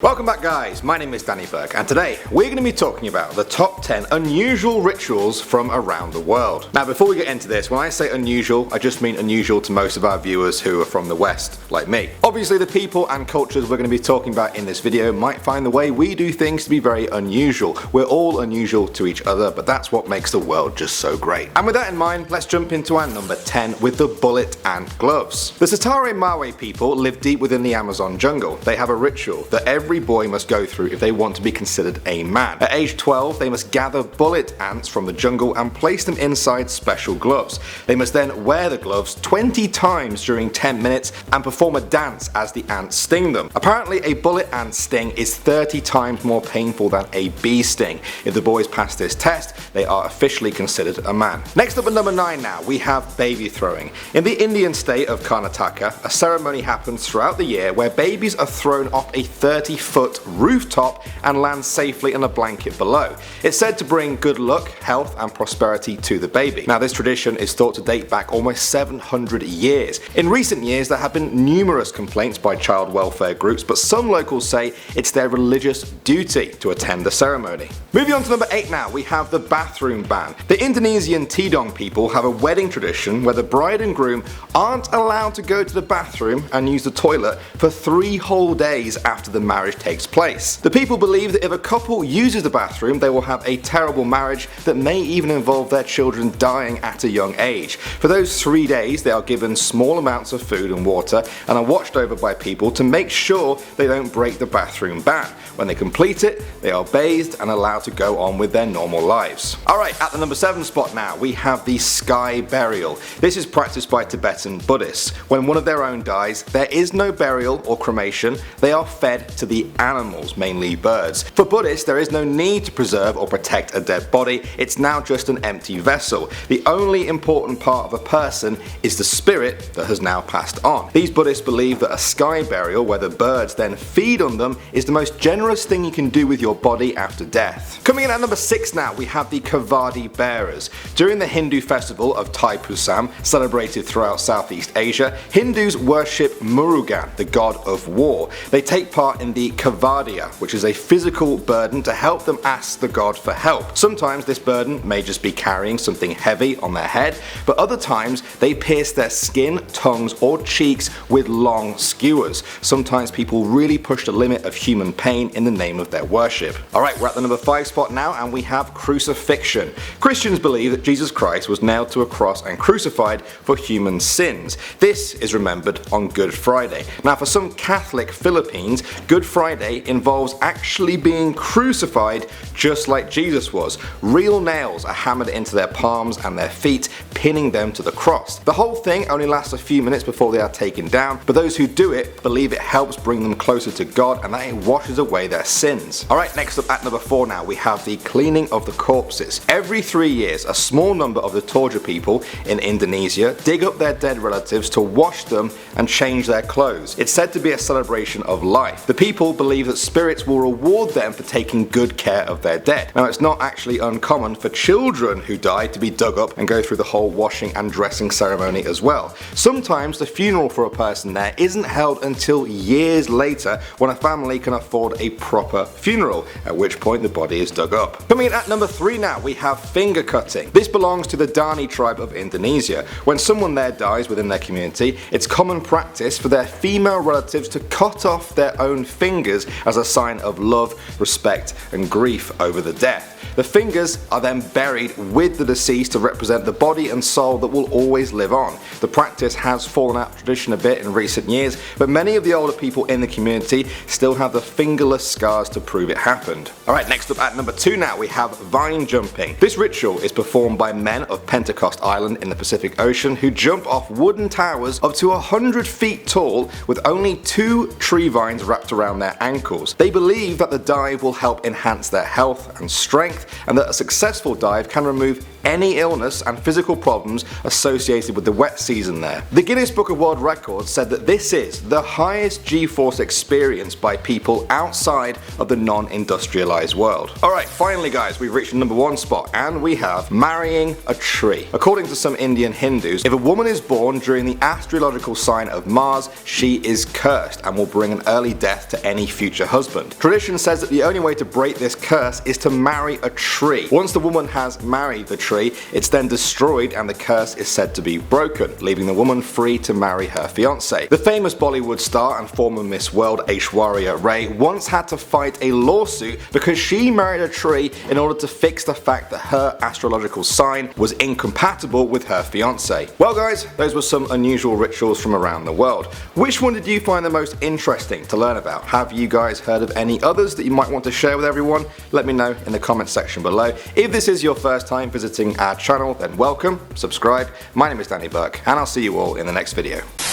Welcome back guys, my name is Danny Burke and today we're going to be talking about the top 10 unusual rituals from around the world. Now before we get into this, when I say unusual, I just mean unusual to most of our viewers who are from the West, like me. Obviously the people and cultures we're going to be talking about in this video might find the way we do things to be very unusual. We're all unusual to each other, but that's what makes the world just so great. And with that in mind, let's jump into our number 10 with the bullet and gloves. The Satare Mawe people live deep within the Amazon jungle. They have a ritual that every boy must go through if they want to be considered a man. At age 12, they must gather bullet ants from the jungle and place them inside special gloves. They must then wear the gloves 20 times during 10 minutes and perform a dance as the ants sting them. Apparently a bullet ant sting is 30 times more painful than a bee sting. If the boys pass this test, they are officially considered a man. Next up at number 9 now, we have baby throwing. In the Indian state of Karnataka, a ceremony happens throughout the year where babies are thrown off a 30-foot rooftop and land safely in a blanket below. It's said to bring good luck, health and prosperity to the baby. Now this tradition is thought to date back almost 700 years. In recent years there have been numerous complaints by child welfare groups, but some locals say it's their religious duty to attend the ceremony. Moving on to number 8 now, we have the bathroom ban. The Indonesian Tidong people have a wedding tradition where the bride and groom aren't allowed to go to the bathroom and use the toilet for 3 whole days after the marriage takes place. The people believe that if a couple uses the bathroom, they will have a terrible marriage that may even involve their children dying at a young age. For those 3 days, they are given small amounts of food and water and are watched over by people to make sure they don't break the bathroom ban. When they complete it, they are bathed and allowed to go on with their normal lives. Alright, at the number 7 spot now, we have the sky burial. This is practiced by Tibetan Buddhists. When one of their own dies, there is no burial or cremation, they are fed to the animals, mainly birds. For Buddhists, there is no need to preserve or protect a dead body, it's now just an empty vessel. The only important part of a person is the spirit that has now passed on. These Buddhists believe that a sky burial, where the birds then feed on them, is the most generous thing you can do with your body after death. Coming in at number 6 now, we have the Kavadi bearers. During the Hindu festival of Thaipusam, celebrated throughout Southeast Asia, Hindus worship Murugan, the god of war. They take part in the Kavadia, which is a physical burden to help them ask the god for help. Sometimes this burden may just be carrying something heavy on their head, but other times they pierce their skin, tongues or cheeks with long skewers. Sometimes people really push the limit of human pain in the name of their worship. Alright, we're at the number 5 spot now and we have crucifixion. Christians believe that Jesus Christ was nailed to a cross and crucified for human sins. This is remembered on Good Friday. Now for some Catholic Philippines, Good Friday involves actually being crucified just like Jesus was. Real nails are hammered into their palms and their feet, pinning them to the cross. The whole thing only lasts a few minutes before they are taken down, but those who do it believe it helps bring them closer to God and that it washes away their sins. Alright, next up at number 4 now, we have the cleaning of the corpses. Every 3 years, a small number of the Toja people in Indonesia dig up their dead relatives to wash them and change their clothes. It's said to be a celebration of life. The people believe that spirits will reward them for taking good care of their dead. Now it's not actually uncommon for children who die to be dug up and go through the whole washing and dressing ceremony as well. Sometimes the funeral for a person there isn't held until years later when a family can afford a proper funeral, at which point the body is dug up. Coming in at number 3 now, we have finger cutting. This belongs to the Dani tribe of Indonesia. When someone there dies within their community, it's common practice for their female relatives to cut off their own fingers as a sign of love, respect and grief over the death. The fingers are then buried with the deceased to represent the body and soul that will always live on. The practice has fallen out of tradition a bit in recent years, but many of the older people in the community still have the fingerless scars to prove it happened. Alright, next up at number 2 now, we have vine jumping. This ritual is performed by men of Pentecost Island in the Pacific Ocean who jump off wooden towers up to 100 feet tall with only 2 tree vines wrapped around their ankles. They believe that the dive will help enhance their health and strength, and that a successful dive can remove any illness and physical problems associated with the wet season there. The Guinness Book of World Records said that this is the highest G-force experienced by people outside of the non-industrialized world. Alright, finally guys, we've reached the number 1 spot, and we have marrying a tree. According to some Indian Hindus, if a woman is born during the astrological sign of Mars, she is cursed and will bring an early death to any future husband. Tradition says that the only way to break this curse is to marry a tree. Once the woman has married the tree, it's then destroyed and the curse is said to be broken, leaving the woman free to marry her fiance. The famous Bollywood star and former Miss World Aishwarya Rai once had to fight a lawsuit because she married a tree in order to fix the fact that her astrological sign was incompatible with her fiance. Well guys, those were some unusual rituals from around the world. Which one did you find the most interesting to learn about? Have you guys heard of any others that you might want to share with everyone? Let me know in the comment section below. If this is your first time visiting our channel, then welcome, subscribe. My name is Danny Burke, and I'll see you all in the next video.